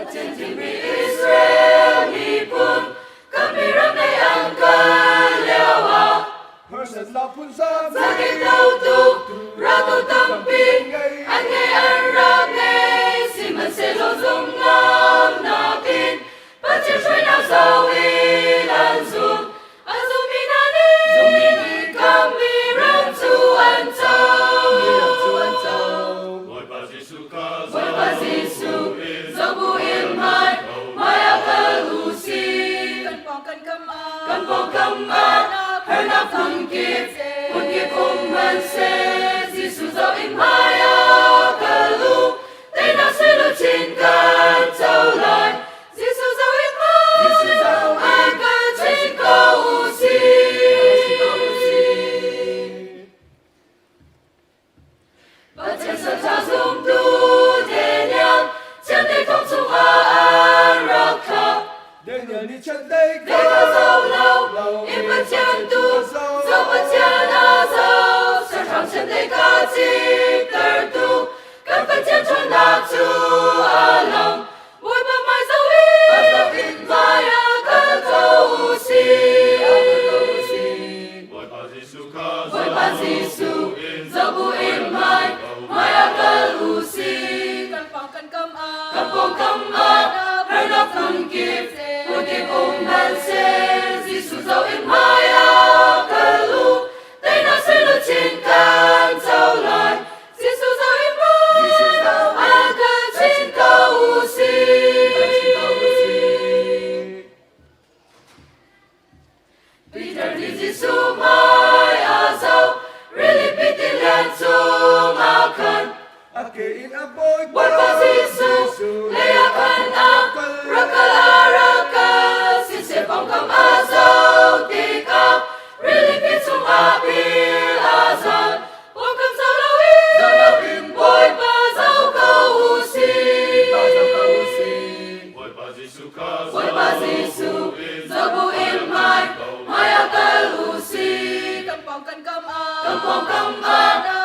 Jimmy Israel Nipun kami ramai angkat lewa Person la pun sa sakit tautu ratu tamping angai anrangai si manselo zumlam nakin pacir shui na sawi lanzum azuminani zumini kami ramsu ancau Boy Bazisu Boy Bazisu Zobu Ilmai Maya Kalusi Kampong Kamat Herna Pungkit Pungkit Manse Zisu Zau Imaya Kalu Tena Silu Cinkan Zau Lai Zisu Zau Imaya Angka Cinka Usi Baca serta Zoom tu Daniel Chân đi không xuống an rakha Daniel ni chân đây Để có dâu lâu Im bất chân tu Dâu bất chân á dâu Sở trọng chân đi ca chịp tờ tu Cần bất chân tròn đạp chú á lòng Bùi bà mai dâu in Mai á cơ câu si Boy Bazisu Boy Bazisu Zobu Ilmai Maya Kalusi Kampong Kamat Herna Pungkit Manse Zisu Zau Imaya Kalu Tena Silu Cinkan Zau Lai Zisu Zau Imaya Angka Cinka Usi Peter di Zisu Maya Zau Really Piti Lian Zung Akan Ake in a boy Boy Bazisu Leakan ang Raka Sisipang kam azaw Tika Really Pitsung Apil Azan Wakam Salawin Boy Bazaw Kausi Boy Bazisu Boy Bazisu Zobu Ilmai Maya Kalusi Kampong Kamat